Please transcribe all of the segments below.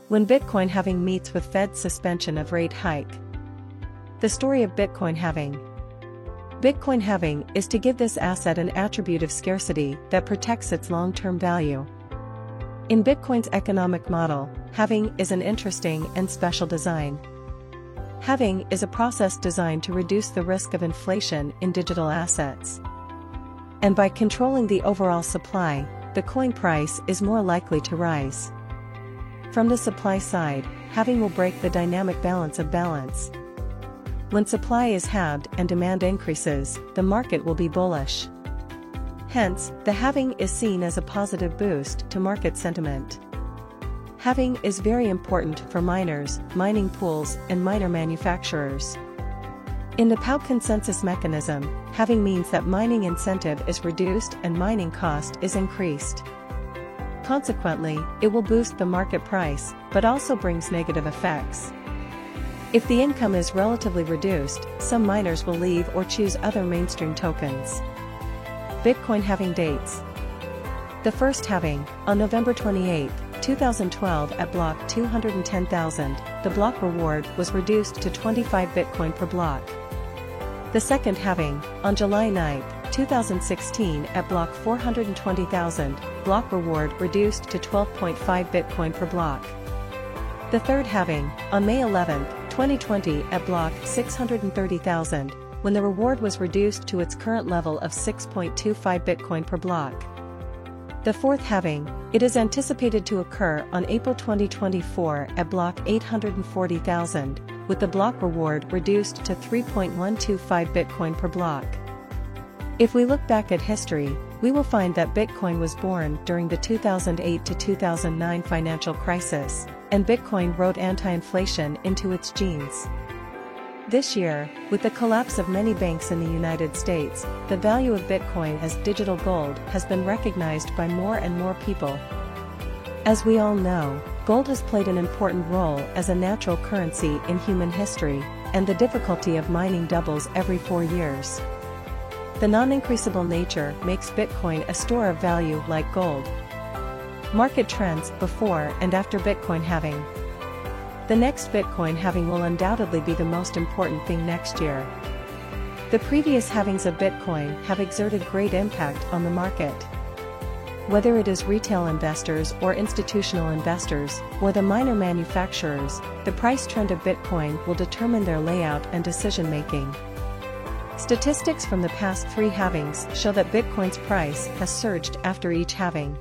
When Bitcoin halving meets with Fed's suspension of rate hike. The story of Bitcoin halving. Bitcoin halving is to give this asset an attribute of scarcity that protects its long-term value. In Bitcoin's economic model, halving is an interesting and special design. Halving is a process designed to reduce the risk of inflation in digital assets. And by controlling the overall supply, the coin price is more likely to rise. From the supply side, halving will break the dynamic balance of balance. When supply is halved and demand increases, the market will be bullish. Hence, the halving is seen as a positive boost to market sentiment. Halving is very important for miners, mining pools, and miner manufacturers. In the POW consensus mechanism, halving means that mining incentive is reduced and mining cost is increased. Consequently, it will boost the market price, but also brings negative effects. If the income is relatively reduced, some miners will leave or choose other mainstream tokens. Bitcoin halving dates. The first halving, on November 28, 2012 at block 210,000, the block reward was reduced to 25 Bitcoin per block. The second halving, on July 9, 2016 at block 420,000, block reward reduced to 12.5 Bitcoin per block. The third halving, on May 11, 2020 at block 630,000, when the reward was reduced to its current level of 6.25 Bitcoin per block. The fourth halving, it is anticipated to occur on April 2024 at block 840,000, with the block reward reduced to 3.125 Bitcoin per block. If we look back at history, we will find that Bitcoin was born during the 2008 to 2009 financial crisis, and Bitcoin wrote anti-inflation into its genes. This year, with the collapse of many banks in the United States, the value of Bitcoin as digital gold has been recognized by more and more people. As we all know, gold has played an important role as a natural currency in human history, and the difficulty of mining doubles every 4 years. The non-increasable nature makes Bitcoin a store of value like gold. Market trends before and after Bitcoin halving. The next Bitcoin halving will undoubtedly be the most important thing next year. The previous halvings of Bitcoin have exerted great impact on the market. Whether it is retail investors or institutional investors, or the miner manufacturers, the price trend of Bitcoin will determine their layout and decision-making. Statistics from the past 3 halvings show that Bitcoin's price has surged after each halving.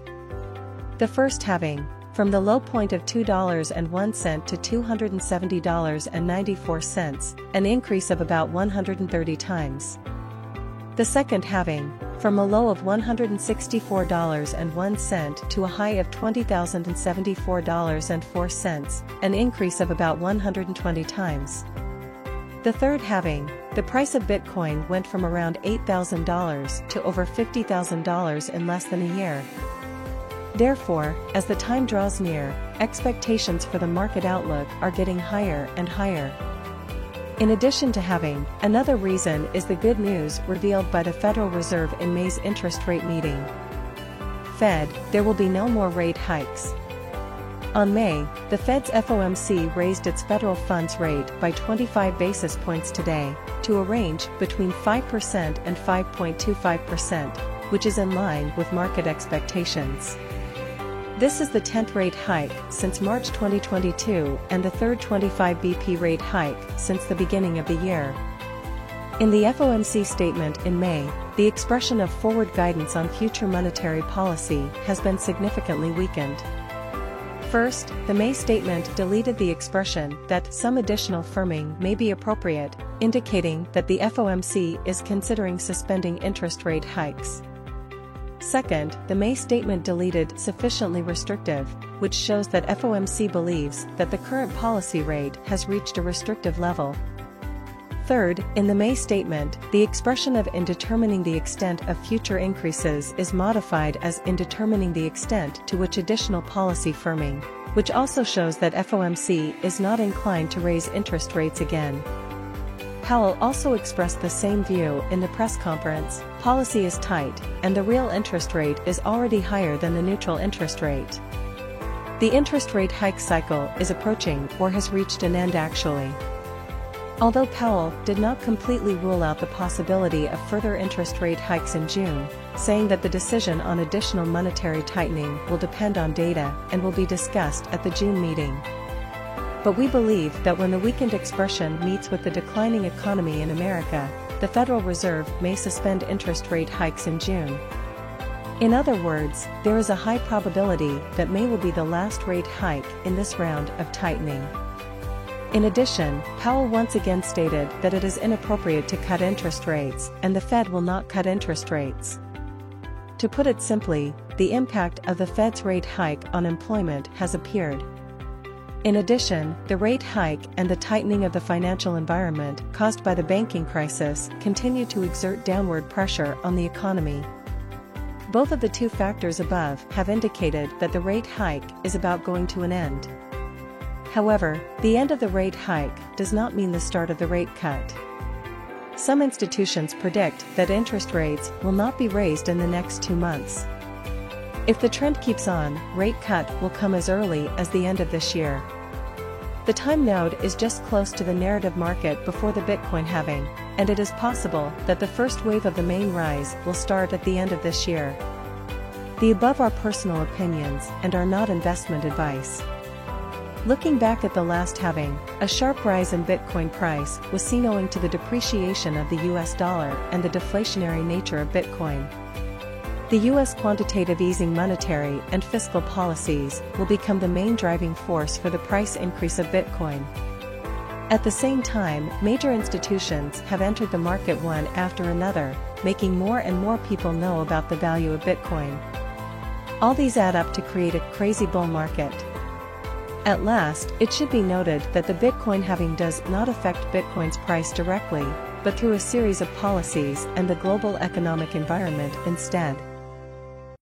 The first halving, from the low point of $2.01 to $270.94, an increase of about 130 times. The second halving, from a low of $164.01 to a high of $20,074.04, an increase of about 120 times. The third halving, the price of Bitcoin went from around $8,000 to over $50,000 in less than a year. Therefore, as the time draws near, expectations for the market outlook are getting higher and higher. In addition to halving, another reason is the good news revealed by the Federal Reserve in May's interest rate meeting. Fed, there will be no more rate hikes. On May, the Fed's FOMC raised its federal funds rate by 25 basis points today, to a range between 5% and 5.25%, which is in line with market expectations. This is the 10th rate hike since March 2022 and the third 25 BP rate hike since the beginning of the year. In the FOMC statement in May, the expression of forward guidance on future monetary policy has been significantly weakened. First, the May statement deleted the expression that some additional firming may be appropriate, indicating that the FOMC is considering suspending interest rate hikes. Second, the May statement deleted sufficiently restrictive, which shows that FOMC believes that the current policy rate has reached a restrictive level. Third, in the May statement, the expression of in determining the extent of future increases is modified as in determining the extent to which additional policy firming, which also shows that FOMC is not inclined to raise interest rates again. Powell also expressed the same view in the press conference: policy is tight, and the real interest rate is already higher than the neutral interest rate. The interest rate hike cycle is approaching or has reached an end actually. Although Powell did not completely rule out the possibility of further interest rate hikes in June, saying that the decision on additional monetary tightening will depend on data and will be discussed at the June meeting. But we believe that when the weakened expression meets with the declining economy in America, the Federal Reserve may suspend interest rate hikes in June. In other words, there is a high probability that May will be the last rate hike in this round of tightening. In addition, Powell once again stated that it is inappropriate to cut interest rates, and the Fed will not cut interest rates. To put it simply, the impact of the Fed's rate hike on employment has appeared. In addition, the rate hike and the tightening of the financial environment caused by the banking crisis continue to exert downward pressure on the economy. Both of the two factors above have indicated that the rate hike is about going to an end. However, the end of the rate hike does not mean the start of the rate cut. Some institutions predict that interest rates will not be raised in the next 2 months. If the trend keeps on, rate cut will come as early as the end of this year. The time node is just close to the narrative market before the Bitcoin halving, and it is possible that the first wave of the main rise will start at the end of this year. The above are personal opinions and are not investment advice. Looking back at the last halving, a sharp rise in Bitcoin price was seen owing to the depreciation of the US dollar and the deflationary nature of Bitcoin. The US quantitative easing monetary and fiscal policies will become the main driving force for the price increase of Bitcoin. At the same time, major institutions have entered the market one after another, making more and more people know about the value of Bitcoin. All these add up to create a crazy bull market. At last, it should be noted that the Bitcoin halving does not affect Bitcoin's price directly, but through a series of policies and the global economic environment instead.